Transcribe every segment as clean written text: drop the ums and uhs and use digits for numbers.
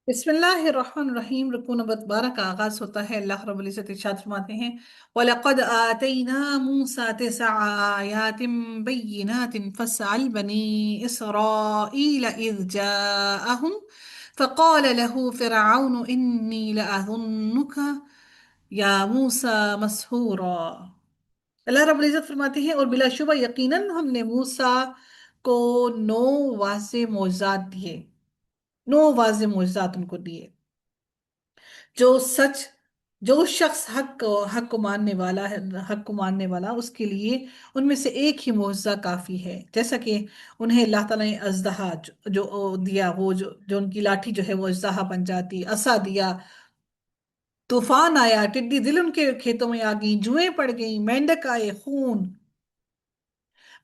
بسم اللہ الرحمن الرحیم۔ رکوع نمبر 12 کا آغاز ہوتا ہے۔ اللہ رب العزت ارشاد فرماتے ہیں وَلَقَدْ آتَيْنَا مُوسَى 9 آيَاتٍ بَيِّنَاتٍ فَاسْأَلْ بَنِي إِسْرَائِيلَ إِذْ جَاءَهُمْ فَقَالَ لَهُ فِرْعَوْنُ إِنِّي لَأَظُنُّكَ يَا مُوسَى مَسْحُورًا۔ اللہ رب العزت فرماتے ہیں اور بلا شبہ یقیناً ہم نے موسیٰ کو 9 واضح معجزات دیے، 9 واضح معجزات ان کو دیے۔ جو سچ جو شخص حق کو ماننے والا ہے، حق کو ماننے والا، اس کے لیے ان میں سے ایک ہی معجزہ کافی ہے۔ جیسا کہ انہیں اللہ تعالیٰ نے اژدہا جو دیا، وہ جو ان کی لاٹھی جو ہے وہ اژدہا بن جاتی، عصا دیا، طوفان آیا، ٹڈی دل ان کے کھیتوں میں آ گئیں، جوئیں پڑ گئیں، مینڈک آئے، خون،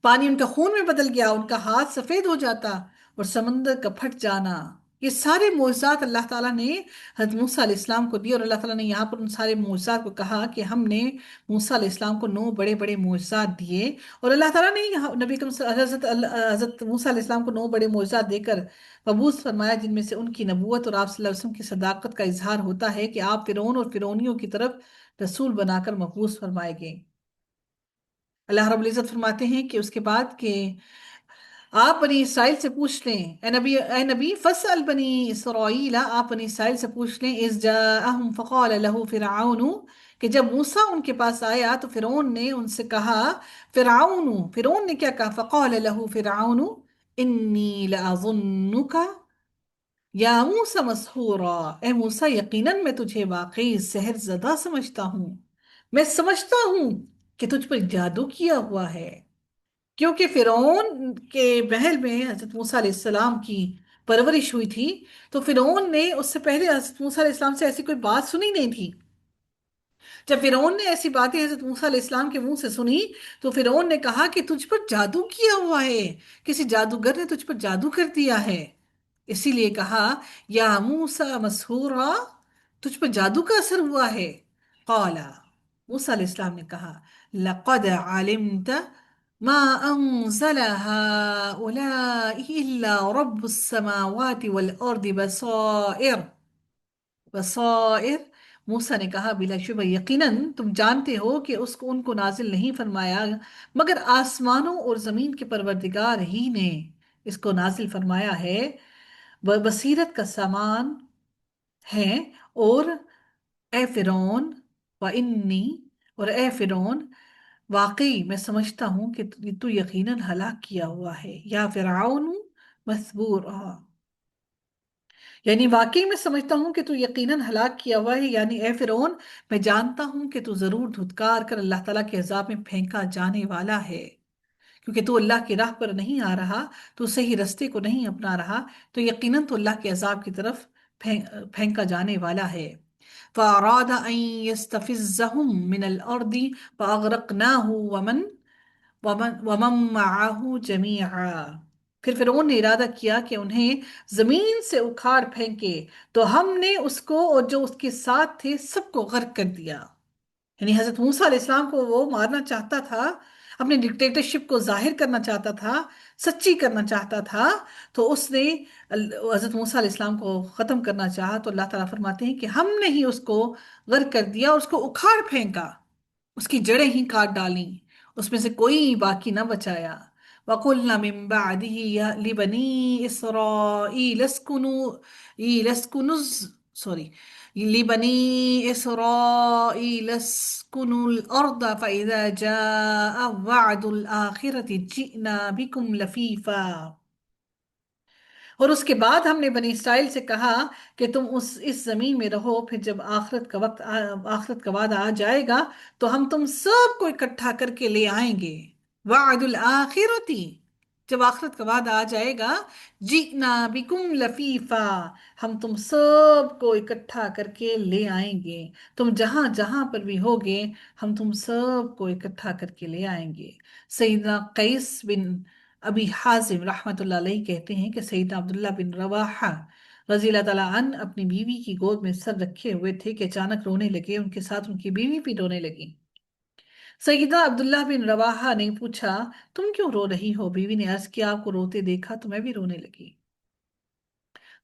پانی ان کا خون میں بدل گیا، ان کا ہاتھ سفید ہو جاتا، اور سمندر کا پھٹ جانا۔ یہ سارے معجزات اللہ تعالیٰ نے حضرت موسیٰ علیہ السلام کو دیے، اور اللہ تعالیٰ نے یہاں پر ان سارے معجزات کو کہا کہ ہم نے موسیٰ علیہ السلام کو 9 بڑے بڑے معجزات دیے۔ اور اللہ تعالیٰ نے یہاں نبی اکرم حضرت موسیٰ علیہ السلام کو 9 بڑے معجزات دے کر مبعوث فرمایا، جن میں سے ان کی نبوت اور آپ صلی اللہ علیہ وسلم کی صداقت کا اظہار ہوتا ہے کہ آپ فرعون اور فرعونیوں کی طرف رسول بنا کر مبعوث فرمائے گئے۔ اللہ رب العزت فرماتے ہیں کہ اس کے بعد کہ آپ بنی اسرائیل سے پوچھ لیں، اے نبی فَاسْأَلْ بنی اسرائیل، آپ بنی اسرائیل سے پوچھ لیں، اِذْ جَاءَهُمْ فَقَالَ لَهُ فِرْعَوْنُ، کہ جب موسیٰ ان کے پاس آیا تو فرعون نے ان سے کہا، فرعون نے کیا کہا؟ فَقَالَ لَهُ فِرْعَوْنُ إِنِّي لَأَظُنُّكَ یا موسیٰ مسحورا، اے موسیٰ یقیناً میں تجھے واقعی سحر زدہ سمجھتا ہوں، میں سمجھتا ہوں کہ تجھ پر جادو کیا ہوا ہے۔ کیونکہ فرعون کے محل میں حضرت موسیٰ علیہ السلام کی پرورش ہوئی تھی، تو فرعون نے اس سے پہلے حضرت موسیٰ علیہ السلام سے ایسی کوئی بات سنی نہیں تھی۔ جب فرعون نے ایسی باتیں حضرت موسیٰ علیہ السلام کے منہ سے سنی، تو فرعون نے کہا کہ تجھ پر جادو کیا ہوا ہے، کسی جادوگر نے تجھ پر جادو کر دیا ہے۔ اسی لیے کہا یا موسیٰ مسحورا، تجھ پر جادو کا اثر ہوا ہے۔ قال، موسیٰ علیہ السلام نے کہا، لقد علمت ما انزل هؤلاء الا رب السماوات والارض بصائر بصائر۔ موسیٰ نے کہا بلا شبہ یقیناً تم جانتے ہو کہ ان کو نازل نہیں فرمایا مگر آسمانوں اور زمین کے پروردگار ہی نے اس کو نازل فرمایا ہے، وہ بصیرت کا سامان ہے۔ اور اے فرعون وَإِنِّي، اور اے فرعون واقعی میں سمجھتا ہوں کہ تو یقیناً ہلاک کیا ہوا ہے، یا فرعون مثبور، یعنی واقعی میں سمجھتا ہوں کہ تو یقیناً ہلاک کیا ہوا ہے، یعنی اے فرعون میں جانتا ہوں کہ تو ضرور دھتکار کر اللہ تعالیٰ کے عذاب میں پھینکا جانے والا ہے، کیونکہ تو اللہ کی راہ پر نہیں آ رہا، تو صحیح رستے کو نہیں اپنا رہا، تو یقیناً تو اللہ کے عذاب کی طرف پھینکا جانے والا ہے۔ فَأَرَادَ أَن يَسْتَفِزَّهُم مِّنَ الْأَرْضِ فَأَغْرَقْنَاهُ وَمَن مَّعَهُ جَمِيعًا۔ پھر فرعون نے ارادہ کیا کہ انہیں زمین سے اکھاڑ پھینکے، تو ہم نے اس کو اور جو اس کے ساتھ تھے سب کو غرق کر دیا۔ یعنی حضرت موسیٰ علیہ السلام کو وہ مارنا چاہتا تھا، اپنی ڈکٹیٹرشپ کو ظاہر کرنا چاہتا تھا، سچی کرنا چاہتا تھا، تو اس نے حضرت موسیٰ علیہ السلام کو ختم کرنا چاہا، تو اللہ تعالیٰ فرماتے ہیں کہ ہم نے ہی اس کو غرق کر دیا اور اس کو اکھاڑ پھینکا، اس کی جڑیں ہی کاٹ ڈالیں، اس میں سے کوئی باقی نہ بچایا۔ وَقُلْنَا مِن بَعْدِهِ لِبَنِي لِبَنِي إِسْرَائِيلَ اسْكُنُوا الْأَرْضَ فَإِذَا جَاءَ وَعْدُ الْآخِرَةِ جِئْنَا بِكُمْ لَفِيفًا۔ اور اس کے بعد ہم نے بنی اسرائیل سے کہا کہ تم اس زمین میں رہو، پھر جب آخرت کا وعدہ آ جائے گا تو ہم تم سب کو اکٹھا کر کے لے آئیں گے۔ وعد الآخرتی، جب آخرت کا وعدہ آ جائے گا، جئنا بکم لفیفا، ہم تم سب کو اکٹھا کر کے لے آئیں گے، تم جہاں جہاں پر بھی ہوگے ہم تم سب کو اکٹھا کر کے لے آئیں گے۔ سیدنا قیس بن ابی حازم رحمت اللہ علیہ کہتے ہیں کہ سیدنا عبداللہ بن رواحہ رضی اللہ تعالیٰ عنہ اپنی بیوی کی گود میں سر رکھے ہوئے تھے کہ اچانک رونے لگے، ان کے ساتھ ان کی بیوی بھی رونے لگی۔ سیدنا عبداللہ بن رواحہ نے پوچھا تم کیوں رو رہی ہو؟ بیوی نے عرض کیا آپ کو روتے دیکھا تو میں بھی رونے لگی۔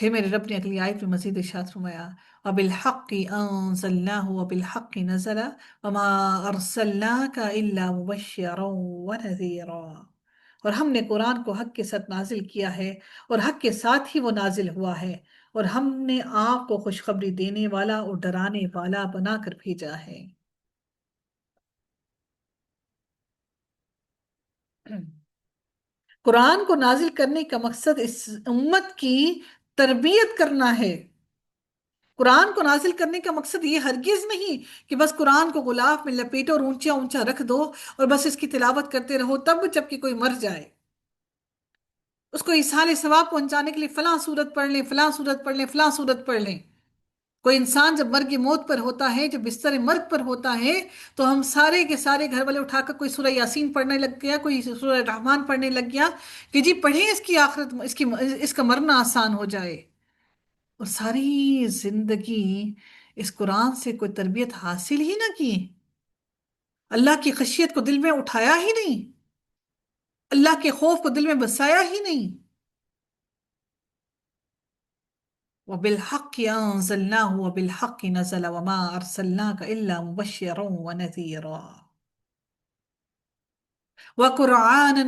پھر میرے رب نے اگلی آیت میں مزید ارشاد فرمایا، وَبِالْحَقِّ أَنزَلْنَاهُ وَبِالْحَقِّ نَزَلَ وَمَا أَرْسَلْنَاكَ إِلَّا مُبَشِّرًا وَنَذِيرًا۔ اور ہم نے قرآن کو حق کے ساتھ نازل کیا ہے، اور حق کے ساتھ ہی وہ نازل ہوا ہے، اور ہم نے آپ کو خوشخبری دینے والا اور ڈرانے والا بنا کر بھیجا ہے۔ قرآن کو نازل کرنے کا مقصد اس امت کی تربیت کرنا ہے۔ قرآن کو نازل کرنے کا مقصد یہ ہرگز نہیں کہ بس قرآن کو غلاف میں لپیٹو اور اونچا اونچا رکھ دو اور بس اس کی تلاوت کرتے رہو تب جب کہ کوئی مر جائے، اس کو ایصال ثواب پہنچانے کے لیے فلاں سورت پڑھ لیں، فلاں سورت پڑھ لیں، فلاں سورت پڑھ لیں۔ کوئی انسان جب مرگ موت پر ہوتا ہے، جب بستر مرگ پر ہوتا ہے، تو ہم سارے کے سارے گھر والے اٹھا کر کوئی سورہ یاسین پڑھنے لگ گیا، کوئی سورہ رحمان پڑھنے لگ گیا کہ جی پڑھیں اس کی آخرت، اس کا مرنا آسان ہو جائے۔ اور ساری زندگی اس قرآن سے کوئی تربیت حاصل ہی نہ کی، اللہ کی خشیت کو دل میں اٹھایا ہی نہیں، اللہ کے خوف کو دل میں بسایا ہی نہیں۔ وَبِالْحَقِّ أَنزَلْنَاهُ وَبِالْحَقِّ نَزَلَ وَمَا أَرْسَلْنَاكَ إِلَّا مُبَشِّرًا وَنَذِيرًا وَقُرْآنًا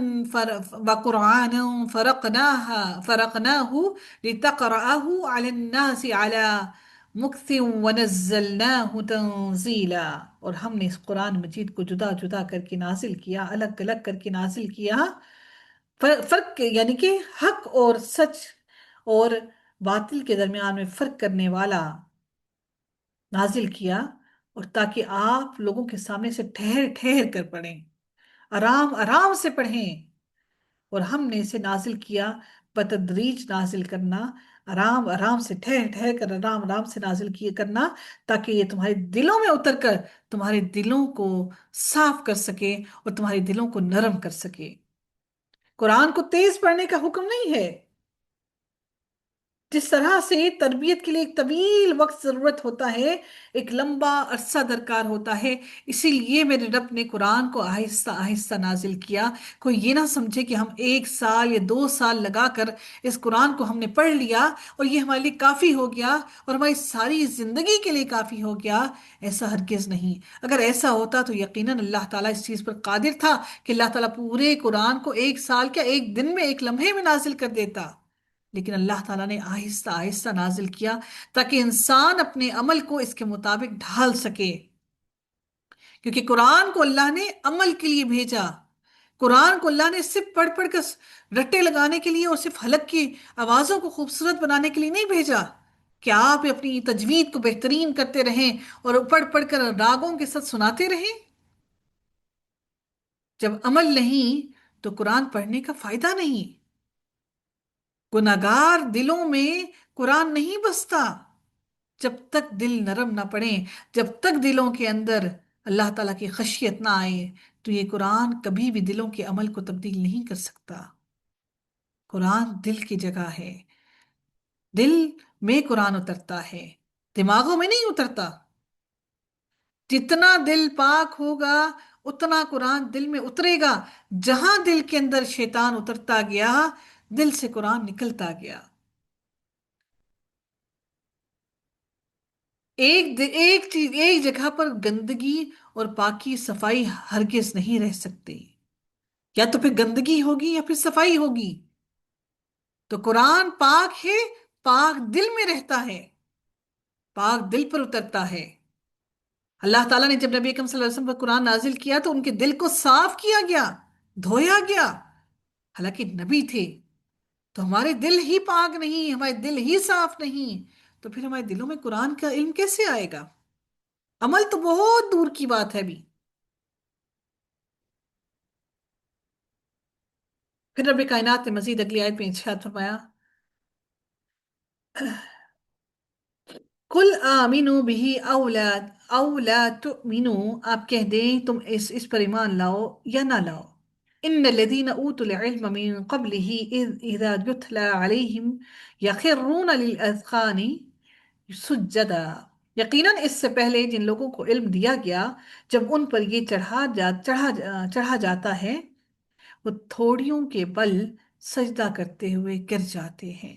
فَرَقْنَاهُ لِتَقْرَأَهُ عَلَى النَّاسِ عَلَى مُكْثٍ وَنَزَّلْنَاهُ تَنزِيلًا۔ اور ہم نے اس قرآن مجید کو جدا جدا کر کے نازل کیا، الگ الگ کر کے نازل کیا، فرق یعنی کہ حق اور سچ اور باطل کے درمیان میں فرق کرنے والا نازل کیا، اور تاکہ آپ لوگوں کے سامنے سے ٹھہر ٹھہر کر پڑھیں، آرام آرام سے پڑھیں۔ اور ہم نے اسے نازل کیا بتدریج نازل کرنا، آرام آرام سے ٹھہر ٹھہر کر آرام آرام سے نازل کیے کرنا، تاکہ یہ تمہارے دلوں میں اتر کر تمہارے دلوں کو صاف کر سکے اور تمہارے دلوں کو نرم کر سکے۔ قرآن کو تیز پڑھنے کا حکم نہیں ہے۔ جس طرح سے تربیت کے لیے ایک طویل وقت ضرورت ہوتا ہے، ایک لمبا عرصہ درکار ہوتا ہے، اسی لیے میرے رب نے قرآن کو آہستہ آہستہ نازل کیا۔ کوئی یہ نہ سمجھے کہ ہم 1 سال یا 2 سال لگا کر اس قرآن کو ہم نے پڑھ لیا اور یہ ہمارے لیے کافی ہو گیا اور ہماری ساری زندگی کے لیے کافی ہو گیا۔ ایسا ہرگز نہیں۔ اگر ایسا ہوتا تو یقیناً اللہ تعالیٰ اس چیز پر قادر تھا کہ اللہ تعالیٰ پورے قرآن کو 1 سال کیا 1 دن میں 1 لمحے میں نازل کر دیتا، لیکن اللہ تعالیٰ نے آہستہ آہستہ نازل کیا تاکہ انسان اپنے عمل کو اس کے مطابق ڈھال سکے، کیونکہ قرآن کو اللہ نے عمل کے لیے بھیجا۔ قرآن کو اللہ نے صرف پڑھ پڑھ کر رٹے لگانے کے لیے اور صرف حلق کی آوازوں کو خوبصورت بنانے کے لیے نہیں بھیجا کہ آپ اپنی تجوید کو بہترین کرتے رہیں اور پڑھ پڑھ کر راگوں کے ساتھ سناتے رہیں۔ جب عمل نہیں تو قرآن پڑھنے کا فائدہ نہیں۔ گناہگار دلوں میں قرآن نہیں بستا جب تک دل نرم نہ پڑے، جب تک دلوں کے اندر اللہ تعالیٰ کی خشیت نہ آئے تو یہ قرآن کبھی بھی دلوں کے عمل کو تبدیل نہیں کر سکتا۔ قرآن دل کی جگہ ہے، دل میں قرآن اترتا ہے، دماغوں میں نہیں اترتا۔ جتنا دل پاک ہوگا اتنا قرآن دل میں اترے گا۔ جہاں دل کے اندر شیطان اترتا گیا دل سے قرآن نکلتا گیا۔ ایک چیز ایک جگہ پر گندگی اور پاکی صفائی ہرگز نہیں رہ سکتی، یا تو پھر گندگی ہوگی یا پھر صفائی ہوگی۔ تو قرآن پاک ہے، پاک دل میں رہتا ہے، پاک دل پر اترتا ہے۔ اللہ تعالیٰ نے جب نبی اکرم صلی اللہ علیہ وسلم پر قرآن نازل کیا تو ان کے دل کو صاف کیا گیا، دھویا گیا، حالانکہ نبی تھے۔ تو ہمارے دل ہی پاک نہیں، ہمارے دل ہی صاف نہیں، تو پھر ہمارے دلوں میں قرآن کا علم کیسے آئے گا؟ عمل تو بہت دور کی بات ہے بھی۔ پھر رب کائنات نے مزید اگلی آیت میں ارشاد فرمایا، کل آمنو بھی اولا تؤمنو، آپ کہہ دیں تم اس پر ایمان لاؤ یا نہ لاؤ۔ ان الذین اوتوا العلم من قبلہ اذا یتلی علیہم یخرون للاذقان سجدا، یقیناً اس سے پہلے جن لوگوں کو علم دیا گیا جب ان پر یہ چڑھا جاتا ہے وہ تھوڑیوں کے بل سجدہ کرتے ہوئے گر جاتے ہیں۔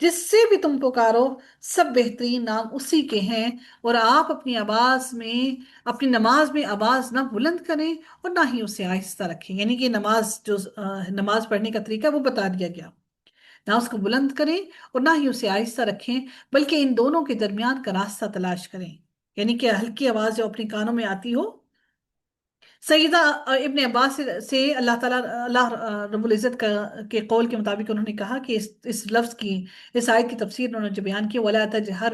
جس سے بھی تم پکارو سب بہترین نام اسی کے ہیں، اور آپ اپنی آواز میں، اپنی نماز میں آواز نہ بلند کریں اور نہ ہی اسے آہستہ رکھیں، یعنی کہ نماز جو نماز پڑھنے کا طریقہ وہ بتا دیا گیا، نہ اس کو بلند کریں اور نہ ہی اسے آہستہ رکھیں، بلکہ ان دونوں کے درمیان کا راستہ تلاش کریں، یعنی کہ ہلکی آواز جو اپنے کانوں میں آتی ہو۔ سیدہ ابن عباس سے اللہ تعالیٰ، اللہ رب العزت کے قول کے مطابق انہوں نے کہا کہ اس لفظ کی، اس آیت کی تفسیر انہوں نے جو بیان کی، وَلَا تَجْهَرْ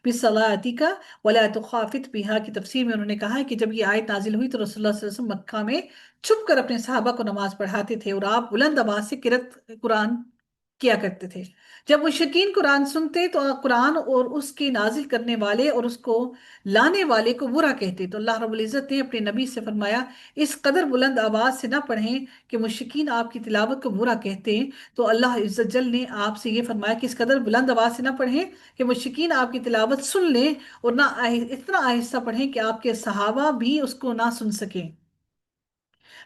بِصَلَاتِكَ وَلَا تُخَافِتْ بِهَا کی تفسیر میں انہوں نے کہا کہ جب یہ آیت نازل ہوئی تو رسول اللہ صلی اللہ علیہ وسلم مکہ میں چھپ کر اپنے صحابہ کو نماز پڑھاتے تھے، اور آپ بلند آواز سے قرأت قرآن کیا کرتے تھے۔ جب مشرکین قرآن سنتے تو قرآن اور اس کے نازل کرنے والے اور اس کو لانے والے کو برا کہتے، تو اللہ رب العزت نے اپنے نبی سے فرمایا اس قدر بلند آواز سے نہ پڑھیں کہ مشرکین آپ کی تلاوت کو برا کہتے ہیں۔ تو اللہ عز جل نے آپ سے یہ فرمایا کہ اس قدر بلند آواز سے نہ پڑھیں کہ مشرکین آپ کی تلاوت سن لیں، اور نہ اتنا آہستہ پڑھیں کہ آپ کے صحابہ بھی اس کو نہ سن سکیں،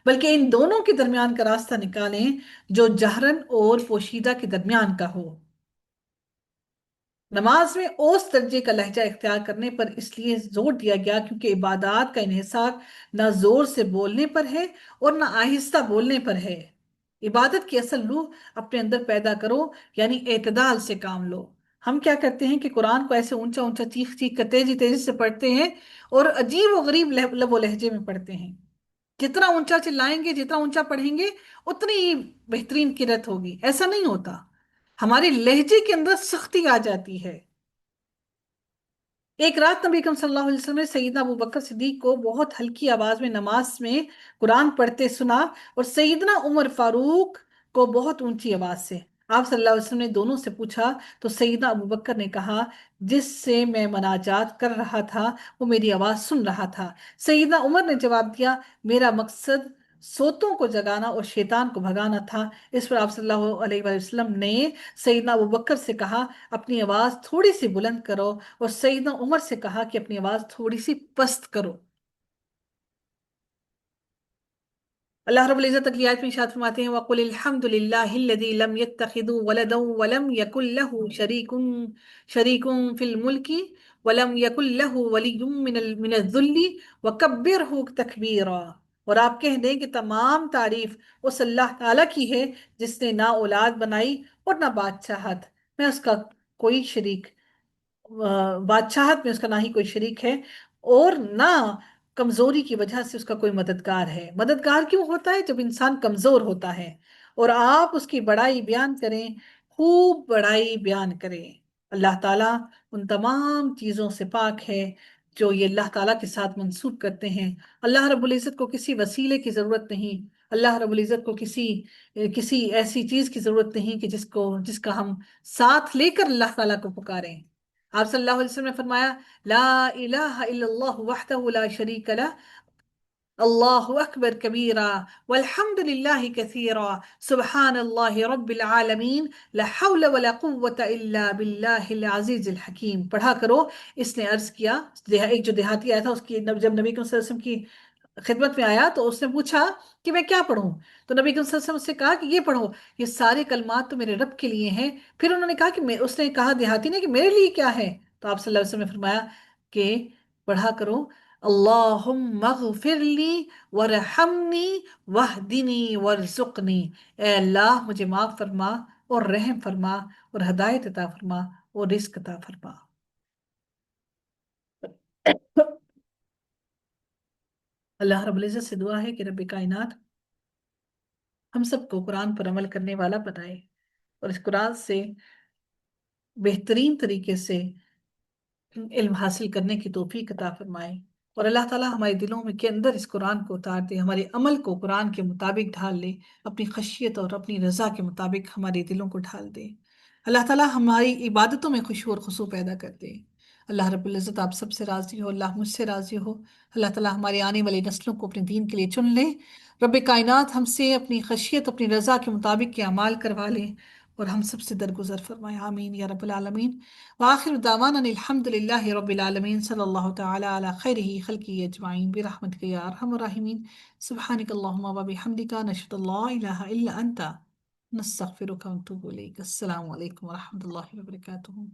بلکہ ان دونوں کے درمیان کا راستہ نکالیں جو جہرن اور پوشیدہ کے درمیان کا ہو۔ نماز میں اوس درجے کا لہجہ اختیار کرنے پر اس لیے زور دیا گیا کیونکہ عبادات کا انحصار نہ زور سے بولنے پر ہے اور نہ آہستہ بولنے پر ہے۔ عبادت کی اصل روح اپنے اندر پیدا کرو، یعنی اعتدال سے کام لو۔ ہم کیا کرتے ہیں کہ قرآن کو ایسے اونچا اونچا چیخ چیخ کر تیزی تیزی سے پڑھتے ہیں، اور عجیب و غریب لب و لہجے میں پڑھتے ہیں۔ جتنا اونچا چلائیں گے، جتنا اونچا پڑھیں گے، اتنی ہی بہترین قرأت ہوگی، ایسا نہیں ہوتا۔ ہمارے لہجے کے اندر سختی آ جاتی ہے۔ ایک رات نبی اکرم صلی اللہ علیہ وسلم نے سیدنا ابو بکر صدیق کو بہت ہلکی آواز میں نماز میں قرآن پڑھتے سنا، اور سیدنا عمر فاروق کو بہت اونچی آواز سے۔ آپ صلی اللہ علیہ وسلم نے دونوں سے پوچھا تو سیدنا ابو بکر نے کہا جس سے میں مناجات کر رہا تھا وہ میری آواز سن رہا تھا۔ سیدنا عمر نے جواب دیا میرا مقصد سوتوں کو جگانا اور شیطان کو بھگانا تھا۔ اس پر آپ صلی اللہ علیہ وسلم نے سیدنا ابو بکر سے کہا اپنی آواز تھوڑی سی بلند کرو، اور سیدنا عمر سے کہا کہ اپنی آواز تھوڑی سی پست کرو۔ اللہ رب العزت اگلی آیت میں ارشاد فرماتے ہیں وَقُلِ الْحَمْدُ لِلَّهِ الَّذِي لَمْ يَتَّخِذْ وَلَدًا وَلَمْ يَكُنْ لَهُ شَرِيكٌ فِي الْمُلْكِ وَلَمْ يَكُنْ لَهُ وَلِيٌّ مِّنَ الذُّلِّ وَكَبِّرْهُ تَكْبِيرًا۔ اور آپ کہہ دیں کہ تمام تعریف اس اللہ تعالیٰ کی ہے جس نے نہ اولاد بنائی اور نہ بادشاہت میں اس کا کوئی شریک، بادشاہت میں اس کا نہ ہی کوئی شریک ہے، اور نہ کمزوری کی وجہ سے اس کا کوئی مددگار ہے۔ مددگار کیوں ہوتا ہے؟ جب انسان کمزور ہوتا ہے، اور آپ اس کی بڑائی بیان کریں، خوب بڑائی بیان کریں۔ اللہ تعالیٰ ان تمام چیزوں سے پاک ہے جو یہ اللہ تعالیٰ کے ساتھ منسوب کرتے ہیں۔ اللہ رب العزت کو کسی وسیلے کی ضرورت نہیں، اللہ رب العزت کو کسی ایسی چیز کی ضرورت نہیں کہ جس کا ہم ساتھ لے کر اللہ تعالیٰ کو پکاریں۔ آپ صلی اللہ علیہ وسلم نے فرمایا لا الہ الا اللہ وحدہ لا شریک لہ اللہ اکبر کبیرا والحمد للہ کثیرا سبحان اللہ رب العالمین لا حول ولا قوة الا باللہ العزیز الحکیم۔ پڑھا کرو۔ اس نے عرض کیا، ایک جو دیہاتی آیا تھا، اس کی جب نبی صلی اللہ علیہ وسلم کی خدمت میں آیا تو اس نے پوچھا کہ میں کیا پڑھوں، تو نبی صلی اللہ علیہ وسلم سے کہا کہ یہ پڑھو، یہ سارے کلمات تو میرے رب کے لیے ہیں۔ پھر انہوں نے کہا کہ اس نے کہا دیہاتی نے کہ میرے لیے کیا ہے، تو آپ صلی اللہ علیہ وسلم نے فرمایا کہ پڑھا کرو اللہم اغفر لی ورحمنی واہدنی ورزقنی، اے اللہ مجھے معاف فرما اور رحم فرما اور ہدایت عطا فرما اور رزق عطا فرما۔ اللہ رب العزت سے دعا ہے کہ رب کائنات ہم سب کو قرآن پر عمل کرنے والا بنائے، اور اس قرآن سے بہترین طریقے سے علم حاصل کرنے کی توفیق عطا فرمائے، اور اللہ تعالیٰ ہمارے دلوں میں کے اندر اس قرآن کو اتار دے، ہمارے عمل کو قرآن کے مطابق ڈھال لے، اپنی خشیت اور اپنی رضا کے مطابق ہمارے دلوں کو ڈھال دے۔ اللہ تعالیٰ ہماری عبادتوں میں خوشو اور خضوع پیدا کر دے۔ اللہ رب العزت آپ سب سے راضی ہو، اللہ مجھ سے راضی ہو، اللہ تعالیٰ ہمارے آنے والی نسلوں کو اپنے دین کے لیے چن لے، رب کائنات ہم سے اپنی خشیت اپنی رضا کے مطابق کے اعمال کروا لے، اور ہم سب سے درگزر فرمائے، آمین یا رب العالمین۔ وآخر دعوانا الحمد للہ رب العالمین، صلی اللہ تعالی علی خیرہ خلقہ اجمعین برحمتک یا ارحم الراحمین۔ سبحانک اللہم و بحمدک، نشہد اللہ الہ الا انت نستغفرك ونتوب إليك. السلام عليكم ورحمة الله وبركاته.